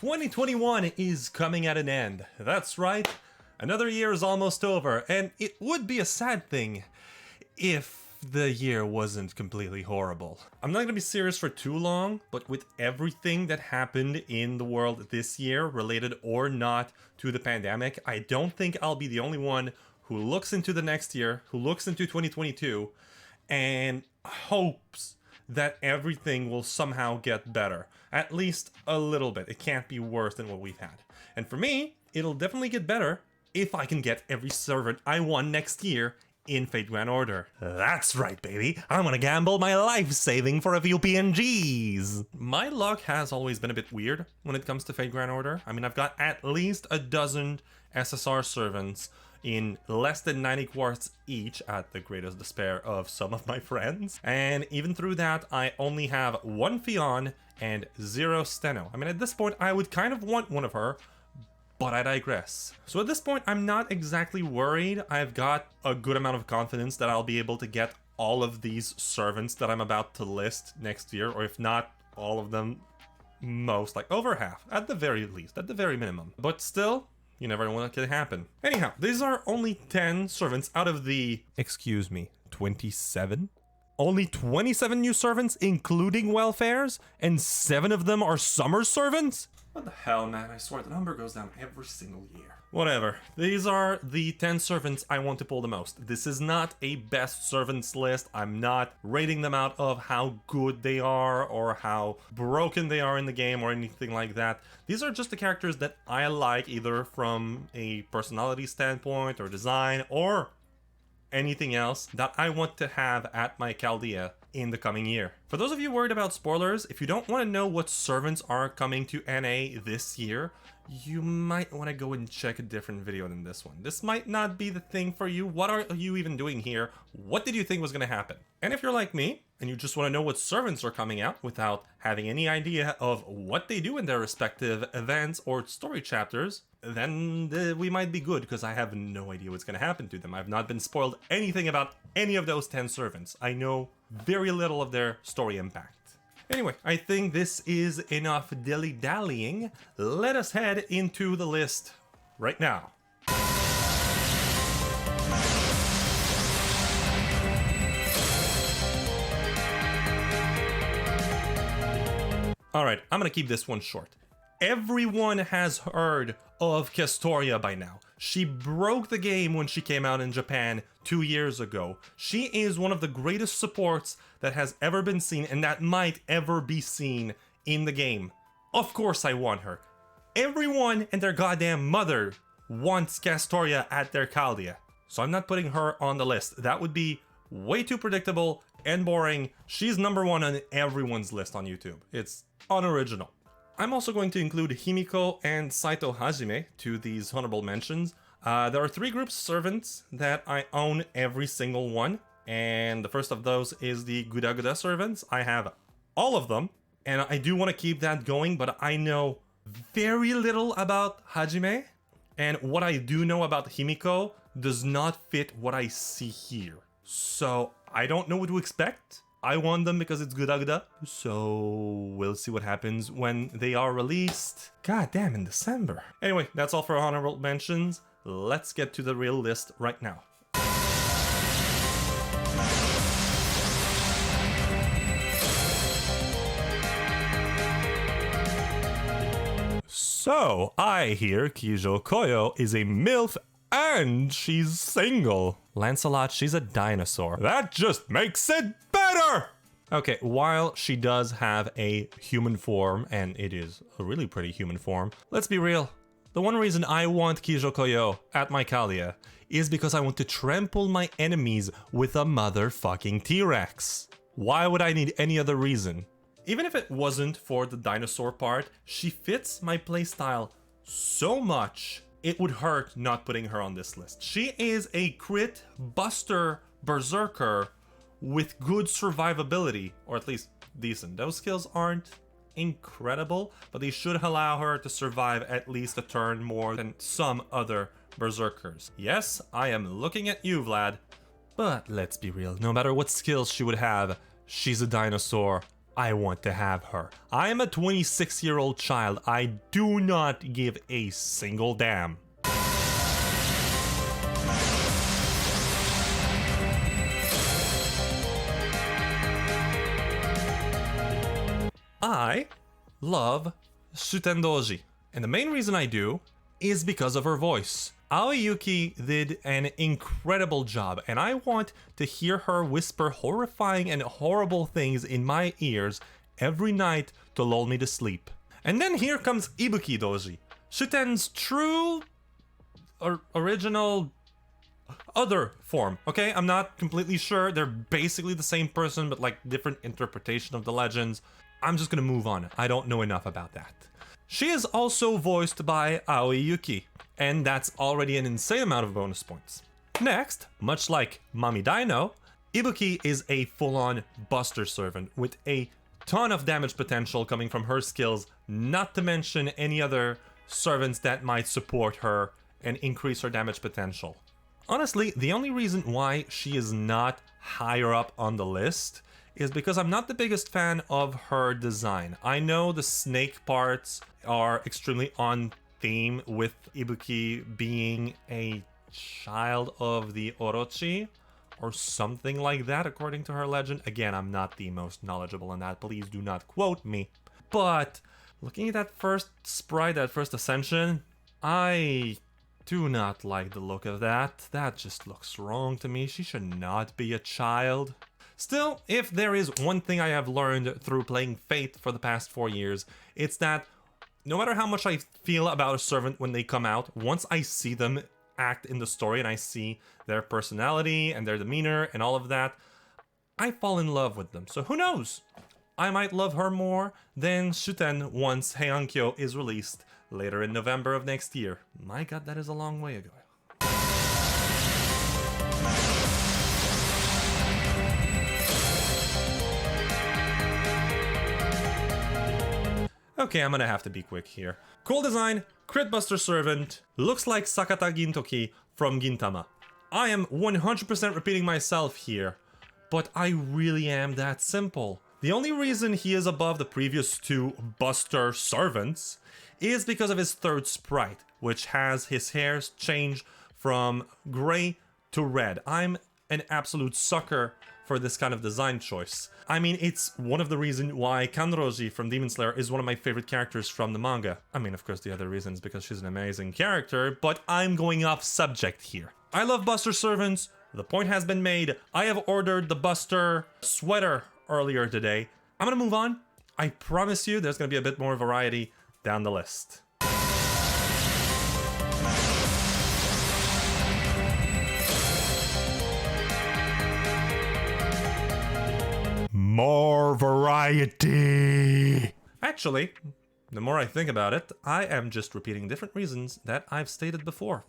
2021 is coming at an end. That's right, another year is almost over, and it would be a sad thing if the year wasn't completely horrible. I'm not gonna be serious for too long, but with everything that happened in the world this year, related or not to the pandemic, I don't think I'll be the only one who looks into the next year, who looks into 2022, and hopes that everything will somehow get better. At least a little bit. It can't be worse than what we've had. And for me, it'll definitely get better if I can get every servant I want next year in Fate Grand Order. That's right, baby. I'm gonna gamble my life saving for a few PNGs. My luck has always been a bit weird when it comes to Fate Grand Order. I mean, I've got at least a dozen SSR servants in less than 90 quartz each, at the greatest despair of some of my friends. And even through that, I only have one Fionn and 0 Steno. I mean, at this point, I would kind of want one of her, but I digress. So at this point, I'm not exactly worried. I've got a good amount of confidence that I'll be able to get all of these servants that I'm about to list next year, or if not all of them, most, like over half, at the very least, at the very minimum. But still, you never know what can happen. Anyhow, these are only 10 servants out of the, 27? Only 27 new servants, including welfares, and 7 of them are summer servants? What the hell, man? I swear the number goes down every single year. Whatever. These are the 10 servants I want to pull the most. This is not a best servants list. I'm not rating them out of how good they are or how broken they are in the game or anything like that. These are just the characters that I like, either from a personality standpoint or design or anything else that I want to have at my Chaldea in the coming year. For those of you worried about spoilers, if you don't want to know what servants are coming to NA this year, you might want to go and check a different video than this one. This might not be the thing for you. What are you even doing here? What did you think was going to happen? And if you're like me, and you just want to know what servants are coming out without having any idea of what they do in their respective events or story chapters, then we might be good, because I have no idea what's going to happen to them. I've not been spoiled anything about any of those 10 servants. I know very little of their story impact. Anyway, I think this is enough dilly-dallying. Let us head into the list right now. Alright, I'm gonna keep this one short. Everyone has heard of Castoria by now. She broke the game when she came out in Japan 2 years ago. She is one of the greatest supports that has ever been seen and that might ever be seen in the game. Of course I want her. Everyone and their goddamn mother wants Castoria at their Chaldea. So I'm not putting her on the list. That would be way too predictable and boring. She's number 1 on everyone's list on YouTube. It's unoriginal. I'm also going to include Himiko and Saito Hajime to these honorable mentions. There are 3 groups of servants that I own every single one, and the first of those is the Guda Guda servants. I have all of them, and I do want to keep that going, but I know very little about Hajime, and what I do know about Himiko does not fit what I see here. So I don't know what to expect. I want them because it's Guda Guda, so we'll see what happens when they are released. God damn, in December. Anyway, that's all for honorable mentions. Let's get to the real list right now. So, I hear Kijo Koyo is a MILF and she's single. Lancelot, she's a dinosaur. That just makes it better! Okay, while she does have a human form, and it is a really pretty human form, let's be real. The one reason I want Kijo Koyo at my Chaldea is because I want to trample my enemies with a motherfucking T-Rex. Why would I need any other reason? Even if it wasn't for the dinosaur part, she fits my playstyle so much, it would hurt not putting her on this list. She is a crit buster berserker with good survivability, or at least decent. Those skills aren't incredible, but they should allow her to survive at least a turn more than some other berserkers. Yes, I am looking at you, Vlad, but let's be real. No matter what skills she would have, she's a dinosaur I want to have her. I am a 26-year-old child. I do not give a single damn. I love Shuten Doji, and the main reason I do is because of her voice. Aoi Yuki did an incredible job, and I want to hear her whisper horrifying and horrible things in my ears every night to lull me to sleep. And then here comes Ibuki Doji, Shuten's true original other form. Okay, I'm not completely sure. They're basically the same person, but like different interpretation of the legends. I'm just gonna move on. I don't know enough about that. She is also voiced by Aoi Yuki, and that's already an insane amount of bonus points. Next, much like Mami Dino, Ibuki is a full-on Buster Servant with a ton of damage potential coming from her skills, not to mention any other servants that might support her and increase her damage potential. Honestly, the only reason why she is not higher up on the list is because I'm not the biggest fan of her design. I know the snake parts are extremely on theme with Ibuki being a child of the Orochi or something like that according to her legend. Again, I'm not the most knowledgeable on that, please do not quote me. But looking at that first sprite, that first ascension, I do not like the look of that. That just looks wrong to me. She should not be a child. Still, if there is one thing I have learned through playing Fate for the past 4 years, it's that no matter how much I feel about a servant when they come out, once I see them act in the story and I see their personality and their demeanor and all of that, I fall in love with them. So who knows? I might love her more than Shuten once Heiankyo is released later in November of next year. My god, that is a long way ago. Okay, I'm gonna have to be quick here. Cool design, Crit Buster Servant, looks like Sakata Gintoki from Gintama. I am 100% repeating myself here, but I really am that simple. The only reason he is above the previous two Buster Servants is because of his third sprite, which has his hairs change from gray to red. I'm an absolute sucker for this kind of design choice. I mean, it's one of the reasons why Kanroji from Demon Slayer is one of my favorite characters from the manga. I mean, of course, the other reason is because she's an amazing character, but I'm going off subject here. I love Buster Servants. The point has been made. I have ordered the Buster sweater earlier today. I'm gonna move on. I promise you there's gonna be a bit more variety down the list. More variety! Actually, the more I think about it, I am just repeating different reasons that I've stated before.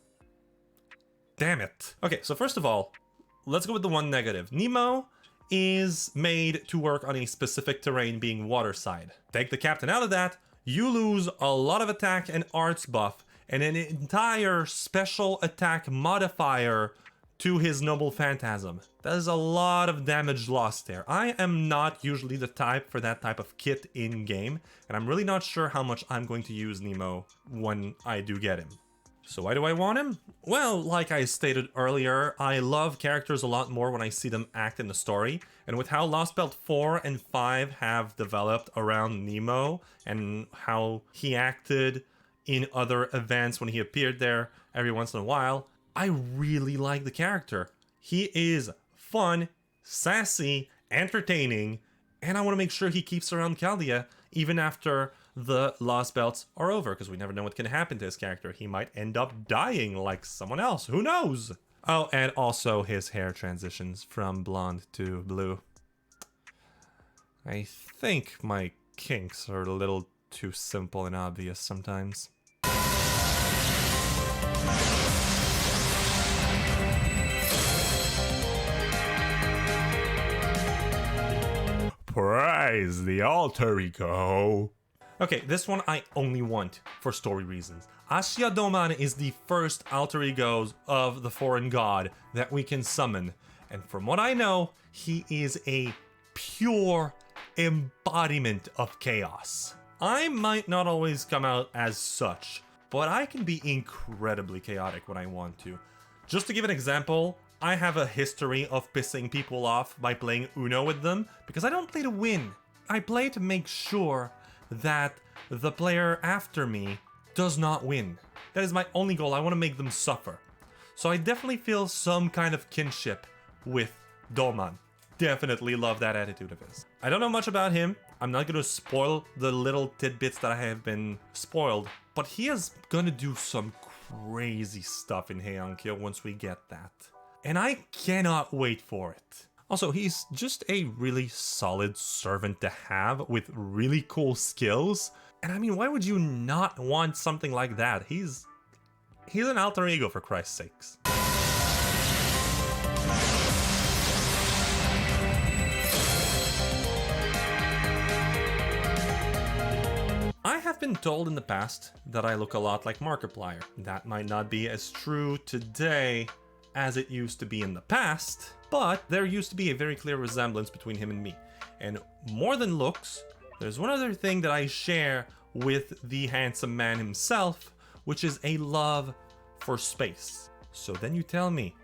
Damn it. Okay, so first of all, let's go with the one negative. Nemo is made to work on a specific terrain, being waterside. Take the captain out of that, you lose a lot of attack and arts buff, and an entire special attack modifier to his Noble Phantasm. That is a lot of damage lost there. I am not usually the type for that type of kit in-game, and I'm really not sure how much I'm going to use Nemo when I do get him. So why do I want him? Well, like I stated earlier, I love characters a lot more when I see them act in the story, and with how Lost Belt 4 and 5 have developed around Nemo, and how he acted in other events when he appeared there every once in a while, I really like the character. He is fun, sassy, entertaining, and I want to make sure he keeps around Chaldea even after the Lost Belts are over, because we never know what can happen to his character. He might end up dying like someone else, who knows? Oh, and also his hair transitions from blonde to blue. I think my kinks are a little too simple and obvious sometimes. Praise the alter ego. Okay, this one I only want for story reasons. Ashia Doman is the first alter egos of the foreign god that we can summon. And from what I know, he is a pure embodiment of chaos. I might not always come out as such, but I can be incredibly chaotic when I want to. Just to give an example, I have a history of pissing people off by playing Uno with them, because I don't play to win. I play to make sure that the player after me does not win. That is my only goal. I want to make them suffer. So I definitely feel some kind of kinship with Doman. Definitely love that attitude of his. I don't know much about him. I'm not going to spoil the little tidbits that I have been spoiled, but he is going to do some crazy stuff in Heian-kyo once we get that. And I cannot wait for it. Also, he's just a really solid servant to have with really cool skills. And I mean, why would you not want something like that? He's an alter ego, for Christ's sakes. I have been told in the past that I look a lot like Markiplier. That might not be as true today as it used to be in the past, but there used to be a very clear resemblance between him and me. And more than looks, there's one other thing that I share with the handsome man himself, which is a love for space. So then you tell me,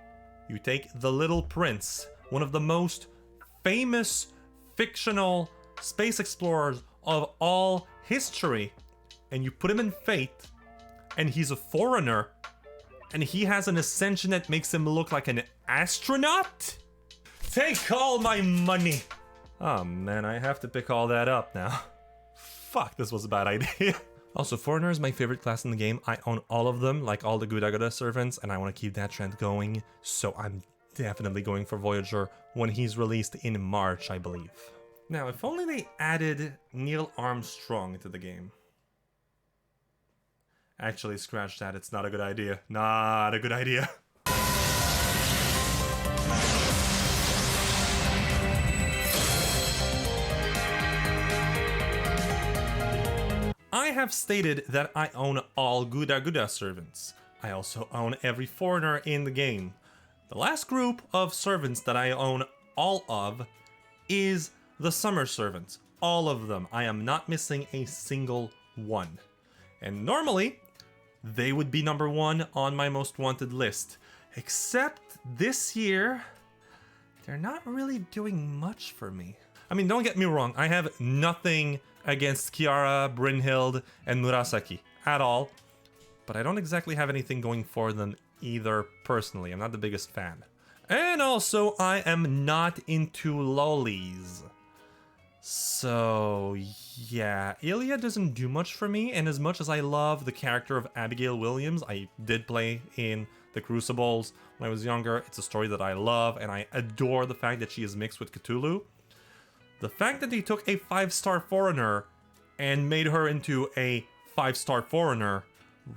you take the Little Prince, one of the most famous fictional space explorers of all history, and you put him in Fate, and he's a foreigner, and he has an ascension that makes him look like an astronaut? Take all my money! Oh man, I have to pick all that up now. Fuck, this was a bad idea. Also, Foreigner is my favorite class in the game. I own all of them, like all the Gudaguda servants, and I want to keep that trend going, so I'm definitely going for Voyager when he's released in March, I believe. Now, if only they added Neil Armstrong into the game. Actually, scratch that. It's not a good idea. Not a good idea. I have stated that I own all Gudaguda servants. I also own every foreigner in the game. The last group of servants that I own all of is the summer servants. All of them. I am not missing a single one. And normally, they would be number one on my most wanted list. Except this year, they're not really doing much for me. I mean, don't get me wrong, I have nothing against Kiara, Brynhild, and Murasaki at all, but I don't exactly have anything going for them either personally. I'm not the biggest fan. And also, I am not into lollies. So, yeah, Ilya doesn't do much for me, and as much as I love the character of Abigail Williams, I did play in the Crucibles when I was younger. It's a story that I love, and I adore the fact that she is mixed with Cthulhu. The fact that they took a 5-star foreigner and made her into a 5-star foreigner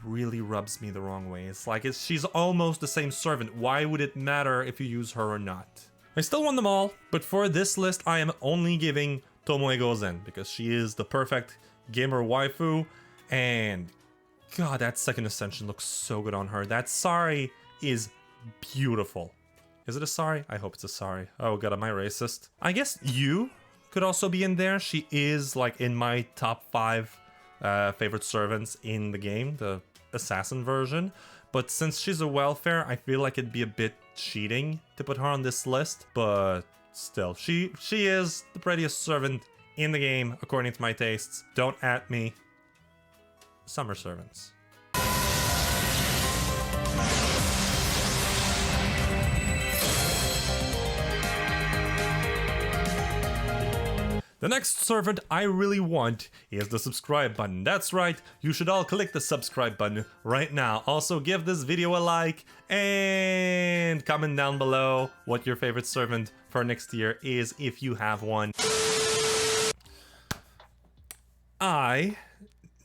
really rubs me the wrong way. It's like she's almost the same servant. Why would it matter if you use her or not? I still won them all, but for this list, I am only giving Tomoe Gozen because she is the perfect gamer waifu, and God, that second ascension looks so good on her. That sari is beautiful. Is it a sari? I hope it's a sari. Oh God, am I racist? I guess you could also be in there. She is like in my top 5 favorite servants in the game, the assassin version. But since she's a welfare, I feel like it'd be a bit cheating to put her on this list. But still, she is the prettiest servant in the game, according to my tastes. Don't at me. Summer servants. The next servant I really want is the subscribe button. That's right, you should all click the subscribe button right now. Also give this video a like and comment down below what your favorite servant for next year is if you have one. I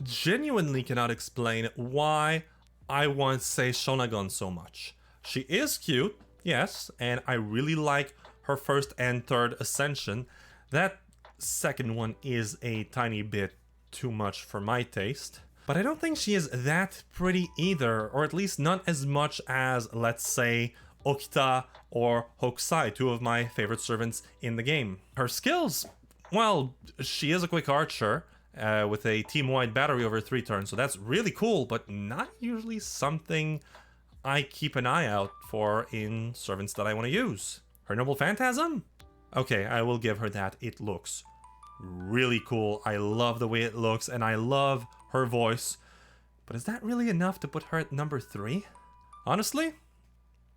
genuinely cannot explain why I want Sei Shonagon so much. She is cute, yes, and I really like her first and third ascension. That second one is a tiny bit too much for my taste. But I don't think she is that pretty either, or at least not as much as, let's say, Okita or Hokusai, two of my favorite servants in the game. Her skills, well, she is a quick archer with a team-wide battery over 3 turns, so that's really cool, but not usually something I keep an eye out for in servants that I want to use. Her Noble Phantasm? Okay, I will give her that. It looks really cool. I love the way it looks, and I love her voice. But is that really enough to put her at number 3? Honestly,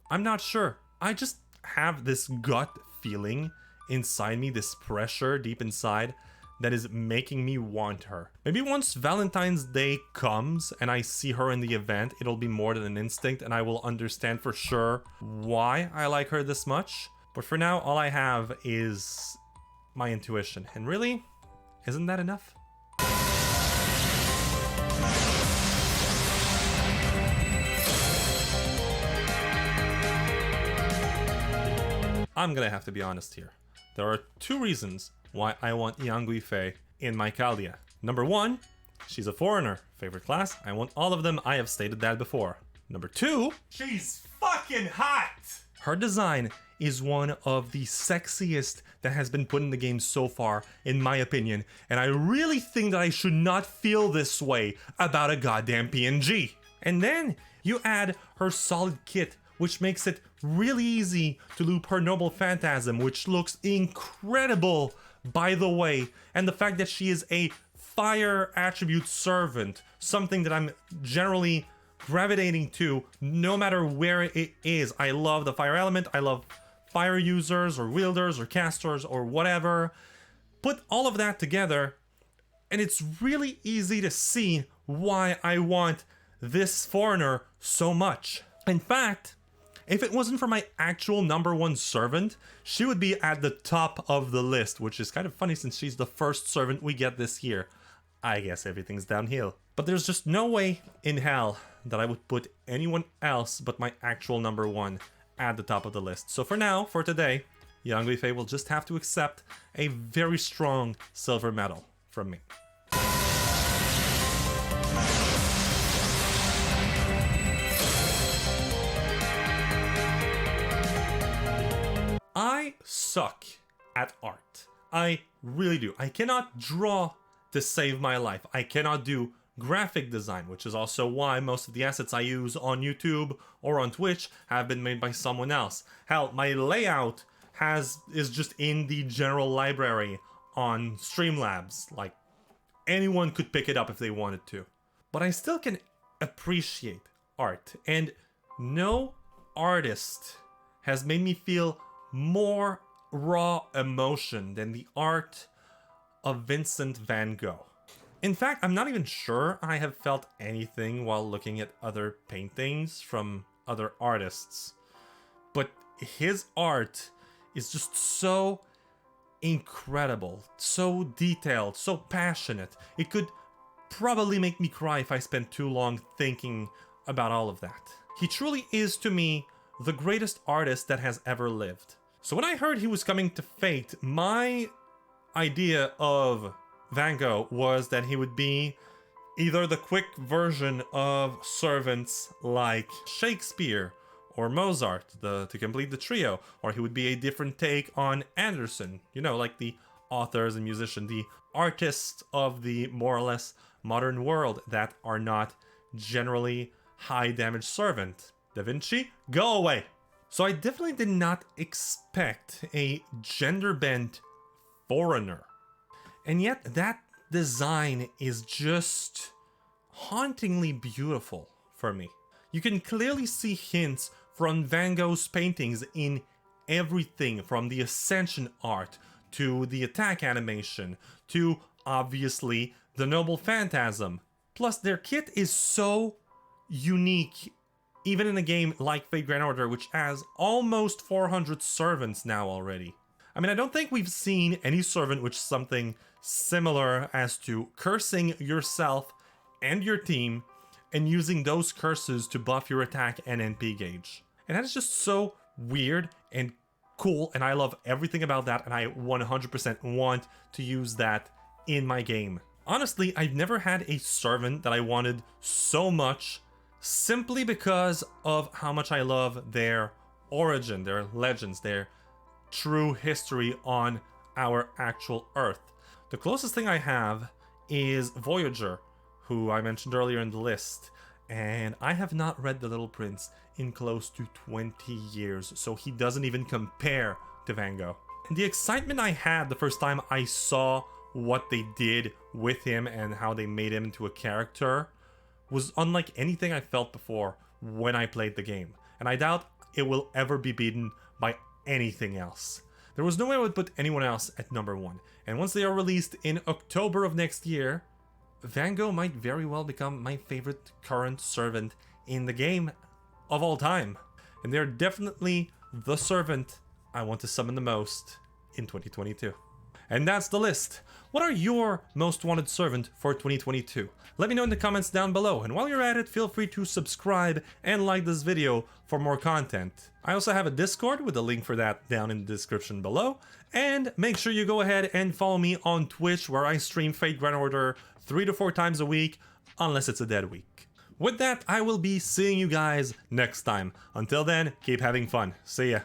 I'm not sure. I just have this gut feeling inside me, this pressure deep inside, that is making me want her. Maybe once Valentine's Day comes and I see her in the event, it'll be more than an instinct and I will understand for sure why I like her this much. But for now, all I have is my intuition. And really, isn't that enough? I'm gonna have to be honest here. There are 2 reasons why I want Yang Guifei in my Caldia. Number 1, she's a foreigner. Favorite class? I want all of them. I have stated that before. Number 2, she's fucking hot! Her design is one of the sexiest that has been put in the game so far, in my opinion. And I really think that I should not feel this way about a goddamn PNG. And then you add her solid kit, which makes it really easy to loop her Noble Phantasm, which looks incredible, by the way. And the fact that she is a fire attribute servant, something that I'm generally gravitating to no matter where it is. I love the fire element. I love fire users or wielders or casters or whatever. Put all of that together and it's really easy to see why I want this foreigner so much. In fact, if it wasn't for my actual number 1 servant, she would be at the top of the list, which is kind of funny since she's the first servant we get this year. I guess everything's downhill. But there's just no way in hell that I would put anyone else but my actual number 1 at the top of the list. So for now, for today, Yang Guifei will just have to accept a very strong silver medal from me. I suck at art. I really do. I cannot draw to save my life. I cannot do graphic design, which is also why most of the assets I use on YouTube or on Twitch have been made by someone else. Hell, my layout is just in the general library on Streamlabs. Like, anyone could pick it up if they wanted to. But I still can appreciate art, and no artist has made me feel more raw emotion than the art of Vincent van Gogh. In fact, I'm not even sure I have felt anything while looking at other paintings from other artists. But his art is just so incredible, so detailed, so passionate. It could probably make me cry if I spent too long thinking about all of that. He truly is, to me, the greatest artist that has ever lived. So when I heard he was coming to Fate, my idea of Van Gogh was that he would be either the quick version of servants like Shakespeare or Mozart to complete the trio, or he would be a different take on Anderson, you know, like the authors and musicians, the artists of the more or less modern world that are not generally high damage servant. Da Vinci, go away! So I definitely did not expect a gender-bent foreigner. And yet that design is just hauntingly beautiful for me. You can clearly see hints from Van Gogh's paintings in everything from the Ascension art to the attack animation to, obviously, the Noble Phantasm. Plus, their kit is so unique, even in a game like Fate Grand Order, which has almost 400 servants now already. I mean, I don't think we've seen any servant which is something similar as to cursing yourself and your team and using those curses to buff your attack and NP gauge. And that is just so weird and cool, and I love everything about that, and I 100% want to use that in my game. Honestly, I've never had a servant that I wanted so much simply because of how much I love their origin, their legends, their true history on our actual Earth. The closest thing I have is Voyager, who I mentioned earlier in the list, and I have not read The Little Prince in close to 20 years, so he doesn't even compare to Van Gogh. And the excitement I had the first time I saw what they did with him and how they made him into a character was unlike anything I felt before when I played the game, and I doubt it will ever be beaten by anything else. There was no way I would put anyone else at number 1, and once they are released in October of next year, Van Gogh might very well become my favorite current servant in the game of all time. And they're definitely the servant I want to summon the most in 2022. And that's the list. What are your most wanted servant for 2022? Let me know in the comments down below, and while you're at it, feel free to subscribe and like this video for more content. I also have a Discord with a link for that down in the description below, and make sure you go ahead and follow me on Twitch, where I stream Fate Grand Order 3 to 4 times a week, unless it's a dead week. With that, I will be seeing you guys next time. Until then, keep having fun. See ya.